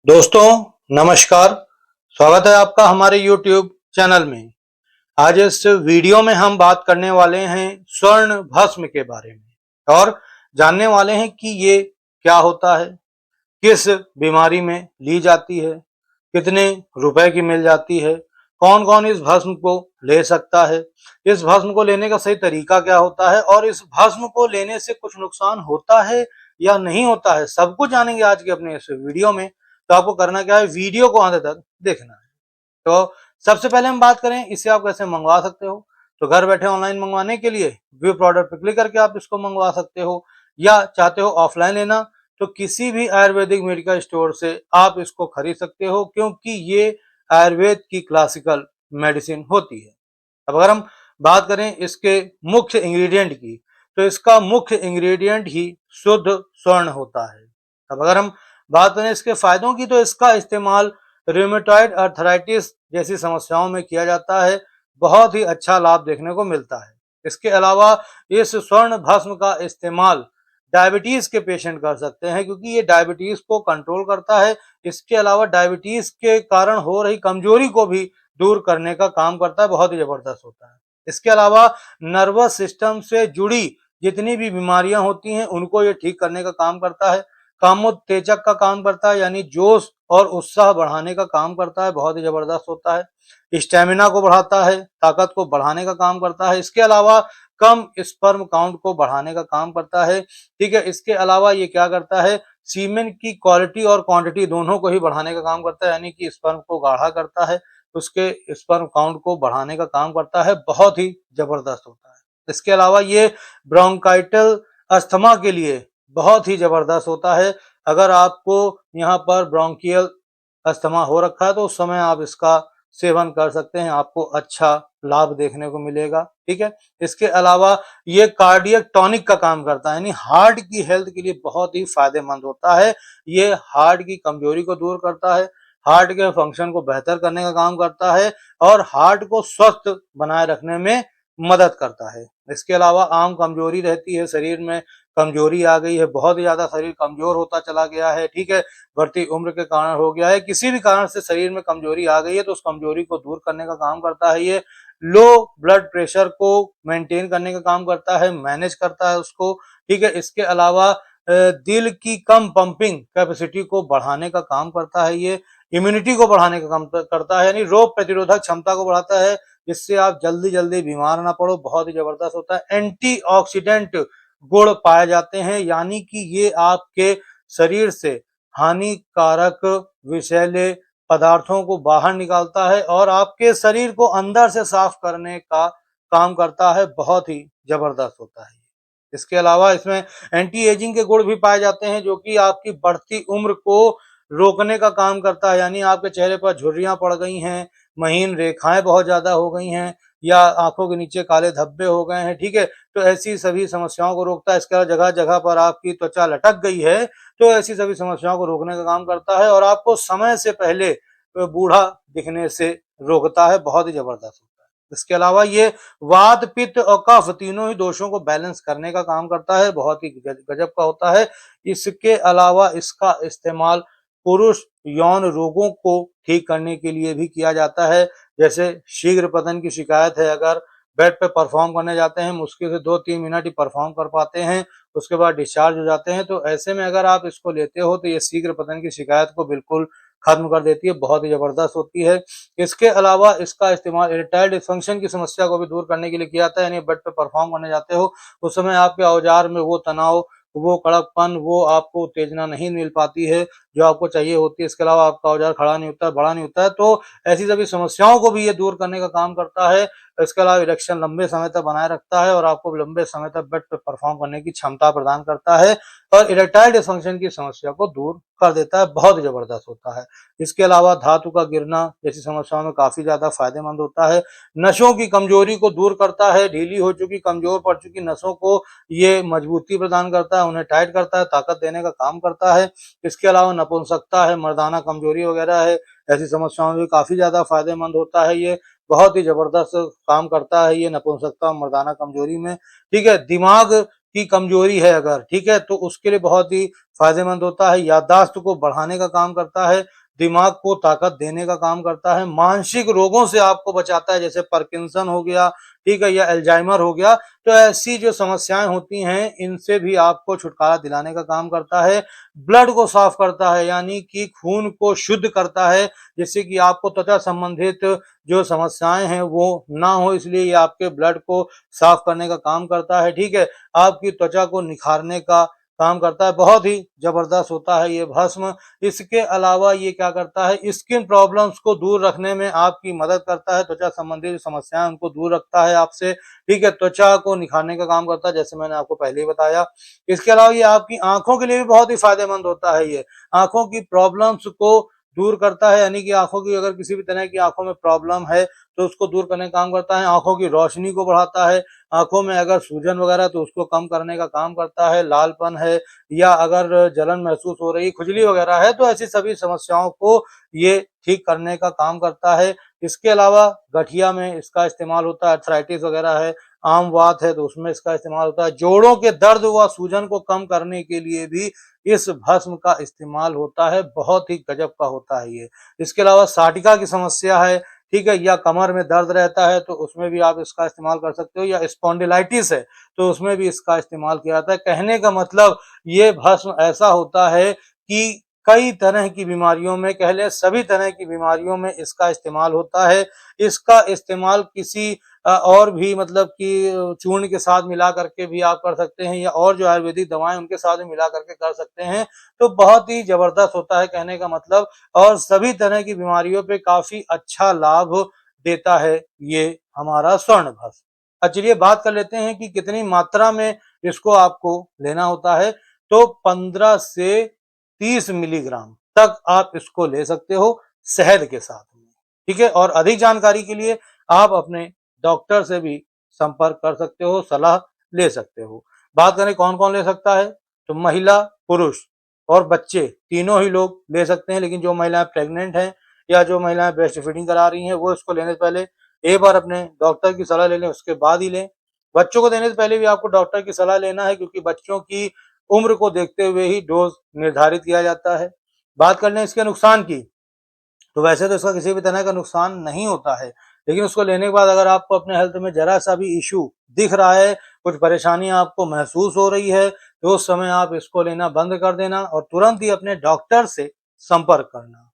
दोस्तों नमस्कार। स्वागत है आपका हमारे YouTube चैनल में। आज इस वीडियो में हम बात करने वाले हैं स्वर्ण भस्म के बारे में और जानने वाले हैं कि ये क्या होता है, किस बीमारी में ली जाती है, कितने रुपए की मिल जाती है, कौन कौन इस भस्म को ले सकता है, इस भस्म को लेने का सही तरीका क्या होता है और इस भस्म को लेने से कुछ नुकसान होता है या नहीं होता है, सब कुछ जानेंगे आज के अपने इस वीडियो में। तो आपको करना क्या है, वीडियो को अंत तक देखना है। तो सबसे पहले हम बात करें इसे आप कैसे मंगवा सकते हो। तो घर बैठे ऑनलाइन मंगवाने के लिए व्यू प्रोडक्ट पर क्लिक करके आप इसको मंगवा सकते हो, या चाहते हो ऑफलाइन लेना तो किसी भी आयुर्वेदिक मेडिकल स्टोर से आप इसको खरीद सकते हो, क्योंकि ये आयुर्वेद की क्लासिकल मेडिसिन होती है। अब अगर हम बात करें इसके मुख्य इंग्रेडिएंट की, तो इसका मुख्य इंग्रेडिएंट ही शुद्ध स्वर्ण होता है। अब अगर हम बात करें इसके फायदों की, तो इसका इस्तेमाल रूमेटॉइड अर्थराइटिस जैसी समस्याओं में किया जाता है। बहुत ही अच्छा लाभ देखने को मिलता है। इसके अलावा इस स्वर्ण भस्म का इस्तेमाल डायबिटीज के पेशेंट कर सकते हैं, क्योंकि ये डायबिटीज को कंट्रोल करता है। इसके अलावा डायबिटीज के कारण हो रही कमजोरी को भी दूर करने का काम करता है, बहुत ही जबरदस्त होता है। इसके अलावा नर्वस सिस्टम से जुड़ी जितनी भी बीमारियां होती हैं उनको ये ठीक करने का काम करता है। कामोत्तेजक का काम करता है, यानी जोश और उत्साह बढ़ाने का काम करता है, बहुत ही जबरदस्त होता है। स्टेमिना को बढ़ाता है, ताकत को बढ़ाने का काम करता है। इसके अलावा कम स्पर्म काउंट को बढ़ाने का काम करता है। ठीक है, इसके अलावा ये क्या करता है, सीमेन की क्वालिटी और क्वांटिटी दोनों को ही बढ़ाने का काम करता है, यानी कि स्पर्म को गाढ़ा करता है, उसके स्पर्म काउंट को बढ़ाने का काम करता है, बहुत ही जबरदस्त होता है। इसके अलावा ये ब्रोंकाइटल अस्थमा के लिए बहुत ही जबरदस्त होता है। अगर आपको यहाँ पर ब्रोंकियल अस्थमा हो रखा है तो उस समय आप इसका सेवन कर सकते हैं, आपको अच्छा लाभ देखने को मिलेगा। ठीक है, इसके अलावा ये कार्डियक टॉनिक का काम करता है, यानी हार्ट की हेल्थ के लिए बहुत ही फायदेमंद होता है। ये हार्ट की कमजोरी को दूर करता है, हार्ट के फंक्शन को बेहतर करने का काम करता है और हार्ट को स्वस्थ बनाए रखने में मदद करता है। इसके अलावा आम कमजोरी रहती है, शरीर में कमजोरी आ गई है, बहुत ही ज्यादा शरीर कमजोर होता चला गया है, ठीक है, बढ़ती उम्र के कारण हो गया है, किसी भी कारण से शरीर में कमजोरी आ गई है, तो उस कमजोरी को दूर करने का काम करता है। ये लो ब्लड प्रेशर को मेंटेन करने का काम करता है, मैनेज करता है उसको। ठीक है, इसके अलावा दिल की कम पंपिंग कैपेसिटी को बढ़ाने का काम करता है। ये इम्यूनिटी को बढ़ाने का काम करता है, यानी रोग प्रतिरोधक क्षमता को बढ़ाता है, जिससे आप जल्दी जल्दी बीमार ना पड़ो, बहुत ही जबरदस्त होता है। एंटीऑक्सीडेंट गुण पाए जाते हैं, यानी कि ये आपके शरीर से हानिकारक विषैले पदार्थों को बाहर निकालता है और आपके शरीर को अंदर से साफ करने का काम करता है, बहुत ही जबरदस्त होता है। इसके अलावा इसमें एंटी एजिंग के गुण भी पाए जाते हैं, जो कि आपकी बढ़ती उम्र को रोकने का काम करता है, यानी आपके चेहरे पर झुर्रियां पड़ गई हैं, महीन रेखाएं बहुत ज्यादा हो गई हैं, या आंखों के नीचे काले धब्बे हो गए हैं, ठीक है, तो ऐसी सभी समस्याओं को रोकता है। इसके अलावा जगह जगह पर आपकी त्वचा लटक गई है, तो ऐसी सभी समस्याओं को रोकने का काम करता है और आपको समय से पहले बूढ़ा दिखने से रोकता है, बहुत ही जबरदस्त होता है। इसके अलावा ये वात पित्त और कफ तीनों ही दोषों को बैलेंस करने का काम करता है, बहुत ही गजब का होता है। इसके अलावा इसका इस्तेमाल पुरुष यौन रोगों को ठीक करने के लिए भी किया जाता है। जैसे शीघ्र पतन की शिकायत है, अगर बेड पे परफॉर्म करने जाते हैं, मुश्किल से 2-3 मिनट ही परफॉर्म कर पाते हैं, उसके बाद डिस्चार्ज हो जाते हैं, तो ऐसे में अगर आप इसको लेते हो तो ये शीघ्र पतन की शिकायत को बिल्कुल खत्म कर देती है, बहुत ही जबरदस्त होती है। इसके अलावा इसका इस्तेमाल इरेक्टाइल डिसफंक्शन की समस्या को भी दूर करने के लिए किया जाता है, यानी बेड पे परफॉर्म करने जाते हो उस समय आपके औजार में वो तनाव, वो कड़कपन, वो आपको उत्तेजना नहीं मिल पाती है जो आपको चाहिए होती है। इसके अलावा आपका औजार खड़ा नहीं होता है, बड़ा नहीं होता है, तो ऐसी सभी समस्याओं को भी ये दूर करने का काम करता है। इसके अलावा इरेक्शन लंबे समय तक बनाए रखता है और आपको लंबे समय तक बेड पे परफॉर्म करने की क्षमता प्रदान करता है और इरेक्टाइल डिसफंक्शन की समस्या को दूर कर देता है, बहुत ही जबरदस्त होता है। इसके अलावा धातु का गिरना जैसी समस्याओं में काफी ज्यादा फायदेमंद होता है। नसों की कमजोरी को दूर करता है, ढीली हो चुकी, कमजोर पड़ चुकी नसों को ये मजबूती प्रदान करता है, उन्हें टाइट करता है, ताकत देने का काम करता है। इसके अलावा नपुंसकता है, मर्दाना कमजोरी वगैरह है, ऐसी समस्याओं में काफी ज्यादा फायदेमंद होता है। ये बहुत ही जबरदस्त काम करता है ये नपुंसकता और मर्दाना कमजोरी में। ठीक है, दिमाग की कमजोरी है अगर, ठीक है, तो उसके लिए बहुत ही फायदेमंद होता है। याददाश्त को बढ़ाने का काम करता है, दिमाग को ताकत देने का काम करता है, मानसिक रोगों से आपको बचाता है, जैसे पार्किंसन हो गया, ठीक है, या अल्जाइमर हो गया। तो ऐसी जो समस्याएं होती हैं, इनसे भी आपको छुटकारा दिलाने का काम करता है। ब्लड को साफ करता है, यानी कि खून को शुद्ध करता है, जिससे कि आपको त्वचा संबंधित जो समस्याएं हैं वो ना हो, इसलिए ये आपके ब्लड को साफ करने का काम करता है, ठीक है। आपकी त्वचा को निखारने का काम करता है, बहुत ही जबरदस्त होता है ये भस्म। इसके अलावा ये क्या करता है, स्किन प्रॉब्लम्स को दूर रखने में आपकी मदद करता है, त्वचा संबंधी जो समस्याएं उनको दूर रखता है आपसे, ठीक है, त्वचा को निखारने का काम करता है, जैसे मैंने आपको पहले ही बताया। इसके अलावा ये आपकी आंखों के लिए भी बहुत ही फायदेमंद होता है। ये आंखों की प्रॉब्लम्स को दूर करता है, यानी कि आंखों की अगर किसी भी तरह की आंखों में प्रॉब्लम है तो उसको दूर करने का काम करता है। आंखों की रोशनी को बढ़ाता है, आंखों में अगर सूजन वगैरह तो उसको कम करने का काम करता है, लालपन है या अगर जलन महसूस हो रही, खुजली वगैरह है, तो ऐसी सभी समस्याओं को ये ठीक करने का काम करता है। इसके अलावा गठिया में इसका इस्तेमाल होता है, अर्थराइटिस वगैरह है, आम वात है तो उसमें इसका इस्तेमाल होता है। जोड़ों के दर्द व सूजन को कम करने के लिए भी इस भस्म का इस्तेमाल होता है, बहुत ही गजब का होता है ये। इसके अलावा साटिका की समस्या है, ठीक है, या कमर में दर्द रहता है तो उसमें भी आप इसका इस्तेमाल कर सकते हो, या स्पॉन्डिलाइटिस है तो उसमें भी इसका इस्तेमाल किया जाता है। कहने का मतलब ये भस्म ऐसा होता है कि कई तरह की बीमारियों में, कह लें सभी तरह की बीमारियों में इसका इस्तेमाल होता है। इसका इस्तेमाल किसी और भी मतलब कि चूर्ण के साथ मिला करके भी आप कर सकते हैं, या और जो आयुर्वेदिक दवाएं उनके साथ भी मिला करके कर सकते हैं। तो बहुत ही जबरदस्त होता है कहने का मतलब, और सभी तरह की बीमारियों पे काफी अच्छा लाभ देता है ये हमारा स्वर्ण भस्म। अब चलिए बात कर लेते हैं कि कितनी मात्रा में इसको आपको लेना होता है। तो 15 से 30 मिलीग्राम तक आप इसको ले सकते हो शहद के साथ में, ठीक है। और अधिक जानकारी के लिए आप अपने डॉक्टर से भी संपर्क कर सकते हो, सलाह ले सकते हो। बात करें कौन कौन ले सकता है, तो महिला, पुरुष और बच्चे तीनों ही लोग ले सकते हैं, लेकिन जो महिलाएं प्रेग्नेंट हैं या जो महिलाएं ब्रेस्ट फीडिंग करा रही हैं वो इसको लेने से पहले एक बार अपने डॉक्टर की सलाह ले लें, उसके बाद ही लें। बच्चों को देने से पहले भी आपको डॉक्टर की सलाह लेना है, क्योंकि बच्चों की उम्र को देखते हुए ही डोज निर्धारित किया जाता है। बात कर लें इसके नुकसान की, तो वैसे तो इसका किसी भी तरह का नुकसान नहीं होता है, लेकिन उसको लेने के बाद अगर आपको अपने हेल्थ में जरा सा भी इशू दिख रहा है, कुछ परेशानी आपको महसूस हो रही है, तो उस समय आप इसको लेना बंद कर देना और तुरंत ही अपने डॉक्टर से संपर्क करना।